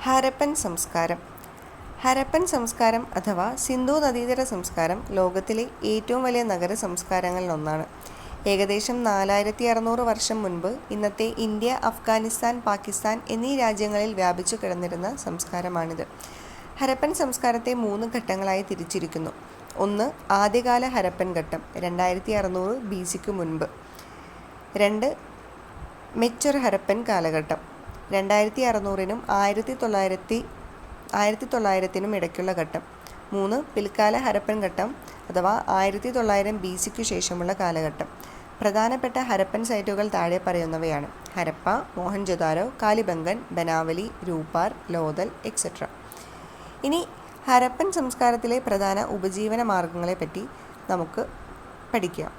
ഹരപ്പൻ സംസ്കാരം. ഹരപ്പൻ സംസ്കാരം അഥവാ സിന്ധു നദീതട സംസ്കാരം ലോകത്തിലെ ഏറ്റവും വലിയ നഗര സംസ്കാരങ്ങളിലൊന്നാണ്. ഏകദേശം 4600 വർഷം മുൻപ് ഇന്നത്തെ ഇന്ത്യ, അഫ്ഗാനിസ്ഥാൻ, പാകിസ്ഥാൻ എന്നീ രാജ്യങ്ങളിൽ വ്യാപിച്ചു കിടന്നിരുന്ന സംസ്കാരമാണിത്. ഹരപ്പൻ സംസ്കാരത്തെ 3 ഘട്ടങ്ങളായി തിരിച്ചിരിക്കുന്നു. 1. ആദ്യകാല ഹരപ്പൻ ഘട്ടം 2600 BCക്ക് മുൻപ്. 2. മെച്ചൊർ ഹരപ്പൻ കാലഘട്ടം 2600നും 1900നും ഇടയ്ക്കുള്ള ഘട്ടം. 3. പിൽക്കാല ഹരപ്പൻ ഘട്ടം അഥവാ 1900 BCക്കു ശേഷമുള്ള കാലഘട്ടം. പ്രധാനപ്പെട്ട ഹരപ്പൻ സൈറ്റുകൾ താഴെ പറയുന്നവയാണ്: ഹരപ്പ, മോഹൻജൊദാരോ, കാലിബംഗൻ, ബനാവലി, രൂപാർ, ലോഥൽ എക്സെട്ര. ഇനി ഹരപ്പൻ സംസ്കാരത്തിലെ പ്രധാന ഉപജീവന മാർഗങ്ങളെപ്പറ്റി നമുക്ക് പഠിക്കാം.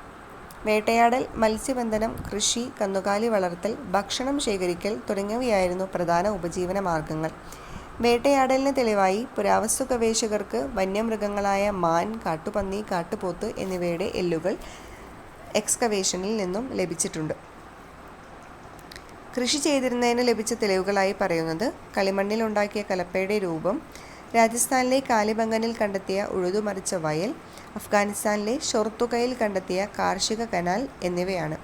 വേട്ടയാടൽ, മത്സ്യബന്ധനം, കൃഷി, കന്നുകാലി വളർത്തൽ, ഭക്ഷണം ശേഖരിക്കൽ തുടങ്ങിയവയായിരുന്നു പ്രധാന ഉപജീവന മാർഗങ്ങൾ. വേട്ടയാടലിന് തെളിവായി പുരാവസ്തു ഗവേഷകർക്ക് വന്യമൃഗങ്ങളായ മാൻ, കാട്ടുപന്നി, കാട്ടുപോത്ത് എന്നിവയുടെ എല്ലുകൾ എക്സ്കവേഷനിൽ നിന്നും ലഭിച്ചിട്ടുണ്ട്. കൃഷി ചെയ്തിരുന്നതിന് ലഭിച്ച തെളിവുകളായി പറയുന്നത് കളിമണ്ണിലുണ്ടാക്കിയ കലപ്പയുടെ രൂപം, രാജസ്ഥാനിലെ കാലിബംഗനിൽ കണ്ടെത്തിയ ഉഴുതുമറിച്ച വയൽ, അഫ്ഗാനിസ്ഥാനിലെ ഷൊർത്തുകയിൽ കണ്ടെത്തിയ കാർഷിക കനാൽ എന്നിവയാണ്.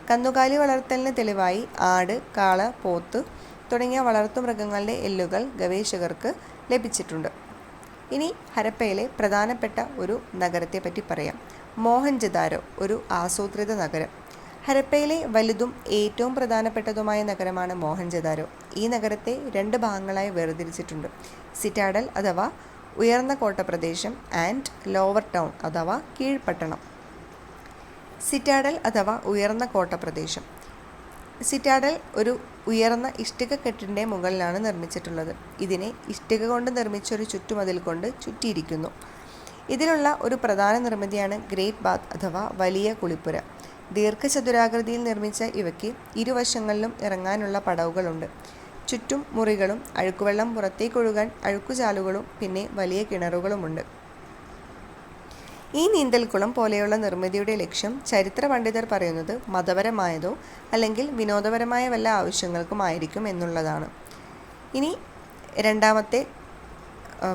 കന്നുകാലി വളർത്തലിന് തെളിവായി ആട്, കാള, പോത്ത് തുടങ്ങിയ വളർത്തുമൃഗങ്ങളുടെ എല്ലുകൾ ഗവേഷകർക്ക് ലഭിച്ചിട്ടുണ്ട്. ഇനി ഹരപ്പയിലെ പ്രധാനപ്പെട്ട ഒരു നഗരത്തെപ്പറ്റി പറയാം. മോഹൻജൊദാരോ ഒരു ആസൂത്രിത നഗരം. ഹരപ്പയിലെ വലുതും ഏറ്റവും പ്രധാനപ്പെട്ടതുമായ നഗരമാണ് മോഹൻജൊദാരോ. ഈ നഗരത്തെ 2 ഭാഗങ്ങളായി വേർതിരിച്ചിട്ടുണ്ട്: സിറ്റാഡൽ അഥവാ ഉയർന്ന കോട്ടപ്രദേശം ആൻഡ് ലോവർ ടൗൺ അഥവാ കീഴ്പട്ടണം. സിറ്റാഡൽ അഥവാ ഉയർന്ന കോട്ടപ്രദേശം. സിറ്റാഡൽ ഒരു ഉയർന്ന ഇഷ്ടികക്കെട്ടിൻ്റെ മുകളിലാണ് നിർമ്മിച്ചിട്ടുള്ളത്. ഇതിനെ ഇഷ്ടിക കൊണ്ട് നിർമ്മിച്ച ഒരു ചുറ്റുമതിൽ കൊണ്ട് ചുറ്റിയിരിക്കുന്നു. ഇതിലുള്ള ഒരു പ്രധാന നിർമ്മിതിയാണ് ഗ്രേറ്റ് ബാത്ത് അഥവാ വലിയ കുളിപ്പുര. ദീർഘചതുരാകൃതിയിൽ നിർമ്മിച്ച ഇവയ്ക്ക് ഇരുവശങ്ങളിലും ഇറങ്ങാനുള്ള പടവുകളുണ്ട്. ചുറ്റും മുറികളും അഴുക്കുവെള്ളം പുറത്തേക്കൊഴുകാൻ അഴുക്കുചാലുകളും പിന്നെ വലിയ കിണറുകളുമുണ്ട്. ഈ നീന്തൽക്കുളം പോലെയുള്ള നിർമ്മിതിയുടെ ലക്ഷ്യം ചരിത്ര പണ്ഡിതർ പറയുന്നത് മതപരമായതോ അല്ലെങ്കിൽ വിനോദപരമായ വല്ല ആവശ്യങ്ങൾക്കുമായിരിക്കും എന്നുള്ളതാണ്. ഇനി രണ്ടാമത്തെ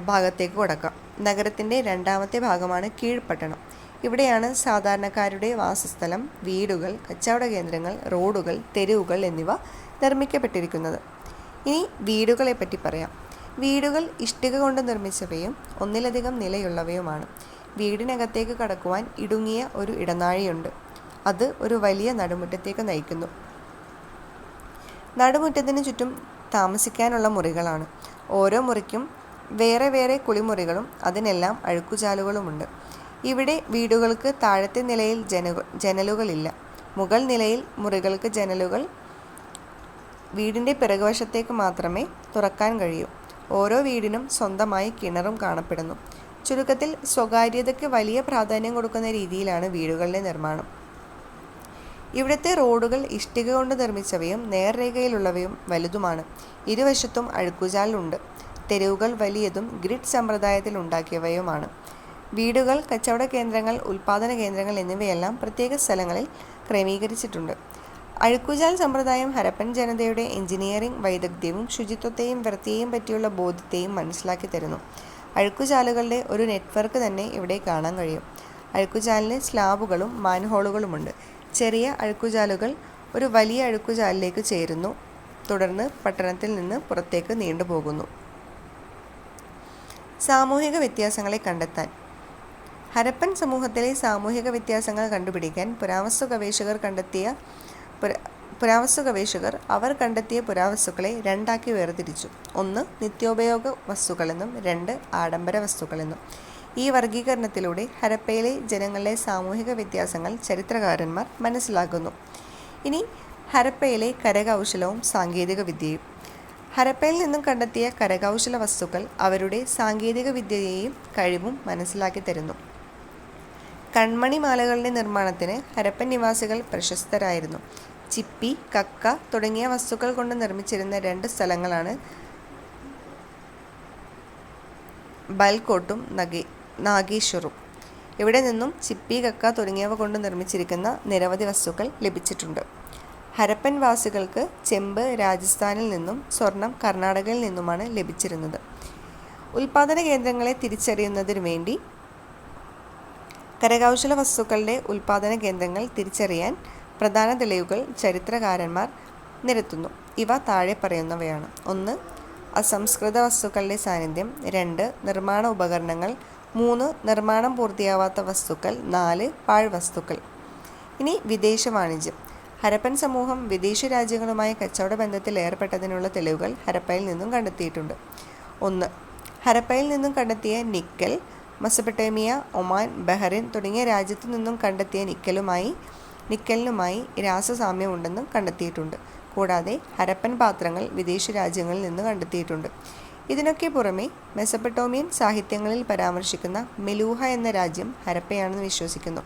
ഭാഗത്തേക്ക് കടക്കാം. നഗരത്തിൻ്റെ രണ്ടാമത്തെ ഭാഗമാണ് കീഴ്പട്ടണം. ഇവിടെയാണ് സാധാരണക്കാരുടെ വാസസ്ഥലം, വീടുകൾ, കച്ചവട കേന്ദ്രങ്ങൾ, റോഡുകൾ, തെരുവുകൾ എന്നിവ നിർമ്മിക്കപ്പെട്ടിരിക്കുന്നത്. ഇനി വീടുകളെപ്പറ്റി പറയാം. വീടുകൾ ഇഷ്ടിക കൊണ്ട് നിർമ്മിച്ചവയും ഒന്നിലധികം നിലയുള്ളവയുമാണ്. വീടിനകത്തേക്ക് കടക്കുവാൻ ഇടുങ്ങിയ ഒരു ഇടനാഴിയുണ്ട്. അത് ഒരു വലിയ നടുമുറ്റത്തേക്ക് നയിക്കുന്നു. നടുമുറ്റത്തിന് ചുറ്റും താമസിക്കാനുള്ള മുറികളാണ്. ഓരോ മുറിക്കും വേറെ വേറെ കുളിമുറികളും അതിനെല്ലാം അഴുക്കുചാലുകളുമുണ്ട്. ഇവിടെ വീടുകൾക്ക് താഴത്തെ നിലയിൽ ജനലുകളില്ല. മുകൾ നിലയിൽ മുറികൾക്ക് ജനലുകൾ വീടിൻ്റെ പിറകുവശത്തേക്ക് മാത്രമേ തുറക്കാൻ കഴിയൂ. ഓരോ വീടിനും സ്വന്തമായി കിണറും കാണപ്പെടുന്നു. ചുരുക്കത്തിൽ സ്വകാര്യതയ്ക്ക് വലിയ പ്രാധാന്യം കൊടുക്കുന്ന രീതിയിലാണ് വീടുകളുടെ നിർമ്മാണം. ഇവിടുത്തെ റോഡുകൾ ഇഷ്ടിക കൊണ്ട് നിർമ്മിച്ചവയും നേർരേഖയിലുള്ളവയും വലുതുമാണ്. ഇരുവശത്തും അഴുക്കുചാലുണ്ട്. തെരുവുകൾ വലിയതും ഗ്രിഡ് സമ്പ്രദായത്തിൽ ഉണ്ടാക്കിയവയുമാണ്. വീടുകൾ, കച്ചവട കേന്ദ്രങ്ങൾ, ഉൽപ്പാദന കേന്ദ്രങ്ങൾ എന്നിവയെല്ലാം പ്രത്യേക സ്ഥലങ്ങളിൽ ക്രമീകരിച്ചിട്ടുണ്ട്. അഴുക്കുചാൽ സമ്പ്രദായം ഹരപ്പൻ ജനതയുടെ എഞ്ചിനീയറിംഗ് വൈദഗ്ധ്യവും ശുചിത്വത്തെയും വൃത്തിയെയും പറ്റിയുള്ള ബോധ്യത്തെയും മനസ്സിലാക്കി തരുന്നു. അഴുക്കുചാലുകളുടെ ഒരു നെറ്റ്വർക്ക് തന്നെ ഇവിടെ കാണാൻ കഴിയും. അഴുക്കുചാലിന് സ്ലാബുകളും മാൻഹോളുകളുമുണ്ട്. ചെറിയ അഴുക്കുചാലുകൾ ഒരു വലിയ അഴുക്കുചാലിലേക്ക് ചേരുന്നു, തുടർന്ന് പട്ടണത്തിൽ നിന്ന് പുറത്തേക്ക് നീണ്ടുപോകുന്നു. സാമൂഹിക വ്യത്യാസങ്ങളെ കണ്ടെത്താൻ. ഹരപ്പൻ സമൂഹത്തിലെ സാമൂഹിക വ്യത്യാസങ്ങൾ കണ്ടുപിടിക്കാൻ പുരാവസ്തു ഗവേഷകർ അവർ കണ്ടെത്തിയ പുരാവസ്തുക്കളെ 2 വേർതിരിച്ചു. 1 നിത്യോപയോഗ വസ്തുക്കളെന്നും 2 ആഡംബര വസ്തുക്കളെന്നും. ഈ വർഗീകരണത്തിലൂടെ ഹരപ്പയിലെ ജനങ്ങളുടെ സാമൂഹിക വ്യത്യാസങ്ങൾ ചരിത്രകാരന്മാർ മനസ്സിലാക്കുന്നു. ഇനി ഹരപ്പയിലെ കരകൗശലവും സാങ്കേതിക വിദ്യയും. ഹരപ്പയിൽ നിന്നും കണ്ടെത്തിയ കരകൗശല വസ്തുക്കൾ അവരുടെ സാങ്കേതിക വിദ്യയെയും കഴിവും മനസ്സിലാക്കി തരുന്നു. കൺമണിമാലകളുടെ നിർമ്മാണത്തിന് ഹരപ്പൻ നിവാസികൾ പ്രശസ്തരായിരുന്നു. ചിപ്പി, കക്ക തുടങ്ങിയ വസ്തുക്കൾ കൊണ്ട് നിർമ്മിച്ചിരുന്ന 2 സ്ഥലങ്ങളാണ് ബൽകോട്ടും നാഗേശ്വറും. ഇവിടെ നിന്നും ചിപ്പി, കക്ക തുടങ്ങിയവ കൊണ്ട് നിർമ്മിച്ചിരിക്കുന്ന നിരവധി വസ്തുക്കൾ ലഭിച്ചിട്ടുണ്ട്. ഹരപ്പൻ വാസികൾക്ക് ചെമ്പ് രാജസ്ഥാനിൽ നിന്നും സ്വർണം കർണാടകയിൽ നിന്നുമാണ് ലഭിച്ചിരുന്നത്. ഉൽപാദന കേന്ദ്രങ്ങളെ തിരിച്ചറിയുന്നതിനു വേണ്ടി കരകൗശല വസ്തുക്കളുടെ ഉൽപാദന കേന്ദ്രങ്ങൾ തിരിച്ചറിയാൻ പ്രധാന തെളിവുകൾ ചരിത്രകാരന്മാർ നിരത്തുന്നു. ഇവ താഴെ പറയുന്നവയാണ്. 1. അസംസ്കൃത വസ്തുക്കളുടെ സാന്നിധ്യം. 2. നിർമ്മാണ ഉപകരണങ്ങൾ. 3. നിർമ്മാണം പൂർത്തിയാവാത്ത വസ്തുക്കൾ. 4. പാഴ്വസ്തുക്കൾ. ഇനി വിദേശ വാണിജ്യം. ഹരപ്പൻ സമൂഹം വിദേശ രാജ്യങ്ങളുമായി കച്ചവട ബന്ധത്തിൽ ഏർപ്പെട്ടതിനുള്ള തെളിവുകൾ ഹരപ്പയിൽ നിന്നും കണ്ടെത്തിയിട്ടുണ്ട്. 1. ഹരപ്പയിൽ നിന്നും കണ്ടെത്തിയ നിക്കൽ മെസൊപ്പൊട്ടേമിയ, ഒമാൻ, ബഹ്റൈൻ തുടങ്ങിയ രാജ്യത്തു നിന്നും കണ്ടെത്തിയ നിക്കലിനുമായി രാസസാമ്യമുണ്ടെന്നും കണ്ടെത്തിയിട്ടുണ്ട്. കൂടാതെ ഹരപ്പൻ പാത്രങ്ങൾ വിദേശ രാജ്യങ്ങളിൽ നിന്ന് കണ്ടെത്തിയിട്ടുണ്ട്. ഇതിനൊക്കെ പുറമെ മെസൊപ്പൊട്ടേമിയൻ സാഹിത്യങ്ങളിൽ പരാമർശിക്കുന്ന മെലൂഹ എന്ന രാജ്യം ഹരപ്പയാണെന്ന് വിശ്വസിക്കുന്നു.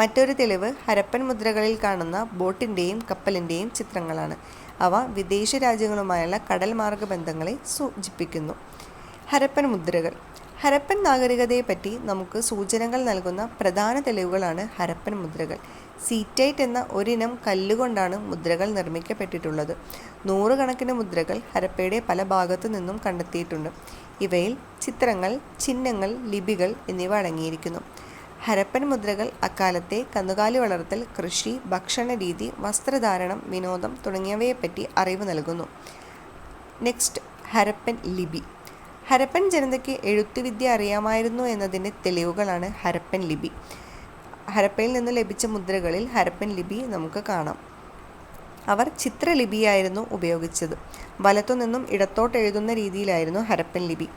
മറ്റൊരു തെളിവ് ഹരപ്പൻ മുദ്രകളിൽ കാണുന്ന ബോട്ടിൻ്റെയും കപ്പലിൻ്റെയും ചിത്രങ്ങളാണ്. അവ വിദേശ രാജ്യങ്ങളുമായുള്ള കടൽ മാർഗ ബന്ധങ്ങളെ സൂചിപ്പിക്കുന്നു. ഹരപ്പൻ മുദ്രകൾ. ഹരപ്പൻ നാഗരികതയെപ്പറ്റി നമുക്ക് സൂചനകൾ നൽകുന്ന പ്രധാന തെളിവുകളാണ് ഹരപ്പൻ മുദ്രകൾ. സീറ്റൈറ്റ് എന്ന ഒരിനം കല്ലുകൊണ്ടാണ് മുദ്രകൾ നിർമ്മിക്കപ്പെട്ടിട്ടുള്ളത്. നൂറുകണക്കിന് മുദ്രകൾ ഹരപ്പയുടെ പല ഭാഗത്തു നിന്നും കണ്ടെത്തിയിട്ടുണ്ട്. ഇവയിൽ ചിത്രങ്ങൾ, ചിഹ്നങ്ങൾ, ലിപികൾ എന്നിവ അടങ്ങിയിരിക്കുന്നു. ഹരപ്പൻ മുദ്രകൾ അക്കാലത്തെ കന്നുകാലി വളർത്തൽ, കൃഷി, ഭക്ഷണരീതി, വസ്ത്രധാരണം, വിനോദം തുടങ്ങിയവയെപ്പറ്റി അറിവ് നൽകുന്നു. നെക്സ്റ്റ്, ഹരപ്പൻ ലിപി. ഹരപ്പൻ ജനതയ്ക്ക് എഴുത്തുവിദ്യ അറിയാമായിരുന്നു എന്നതിൻ്റെ തെളിവുകളാണ് ഹരപ്പൻ ലിപി. ഹരപ്പയിൽ നിന്ന് ലഭിച്ച മുദ്രകളിൽ ഹരപ്പൻ ലിപി നമുക്ക് കാണാം. അവർ ചിത്രലിപിയായിരുന്നു ഉപയോഗിച്ചത്. വലത്തുനിന്നും ഇടത്തോട്ട് എഴുതുന്ന രീതിയിലായിരുന്നു ഹരപ്പൻ ലിപി.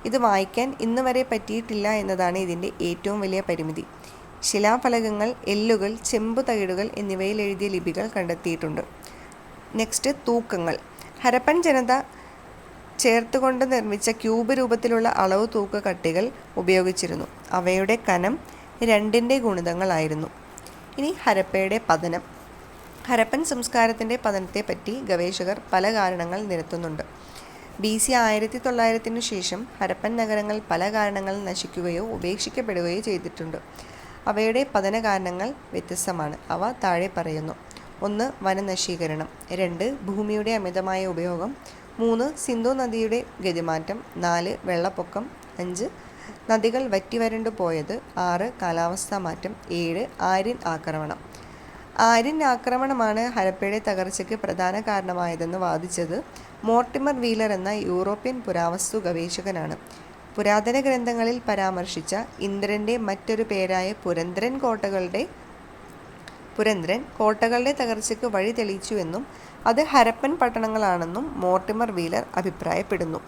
ഇത് വായിക്കാൻ ഇന്ന് വരെ പറ്റിയിട്ടില്ല എന്നതാണ് ഇതിൻ്റെ ഏറ്റവും വലിയ പരിമിതി. ശിലാഫലകങ്ങൾ, എല്ലുകൾ, ചെമ്പു തകിടുകൾ എന്നിവയിൽ എഴുതിയ ലിപികൾ കണ്ടെത്തിയിട്ടുണ്ട്. നെക്സ്റ്റ്, തൂക്കങ്ങൾ. ഹരപ്പൻ ജനത ചേർത്തുകൊണ്ട് നിർമ്മിച്ച ക്യൂബ് രൂപത്തിലുള്ള അളവ് തൂക്ക കട്ടികൾ ഉപയോഗിച്ചിരുന്നു. അവയുടെ കനം 2ന്റെ ഗുണിതങ്ങളായിരുന്നു. ഇനി ഹരപ്പയുടെ പതനം. ഹരപ്പൻ സംസ്കാരത്തിൻ്റെ പതനത്തെപ്പറ്റി ഗവേഷകർ പല കാരണങ്ങൾ നിരത്തുന്നുണ്ട്. BC 1900 ശേഷം ഹരപ്പൻ നഗരങ്ങൾ പല കാരണങ്ങളിൽ നശിക്കുകയോ ഉപേക്ഷിക്കപ്പെടുകയോ ചെയ്തിട്ടുണ്ട്. അവയുടെ പതന കാരണങ്ങൾ വ്യത്യസ്തമാണ്. അവ താഴെ പറയുന്നു. 1. വനനശീകരണം. 2. ഭൂമിയുടെ അമിതമായ ഉപയോഗം. 3. സിന്ധു നദിയുടെ ഗതിമാറ്റം. 4. വെള്ളപ്പൊക്കം. 5. നദികൾ വറ്റിവരണ്ടു പോയത്. 6. കാലാവസ്ഥാ മാറ്റം. 7. ആര്യൻ ആക്രമണം. ആര്യൻ ആക്രമണമാണ് ഹരപ്പയുടെ തകർച്ചയ്ക്ക് പ്രധാന കാരണമായതെന്ന് വാദിച്ചത് മോർട്ടിമർ വീലർ എന്ന യൂറോപ്യൻ പുരാവസ്തു ഗവേഷകനാണ്. പുരാതന ഗ്രന്ഥങ്ങളിൽ പരാമർശിച്ച ഇന്ദ്രൻ്റെ മറ്റൊരു പേരായ പുരന്ദ്രൻ കോട്ടകളുടെ തകർച്ചയ്ക്ക് വഴി തെളിയിച്ചുവെന്നും അത് ഹരപ്പൻ പട്ടണങ്ങളാണെന്നും മോർട്ടിമർ വീലർ അഭിപ്രായപ്പെടുന്നു.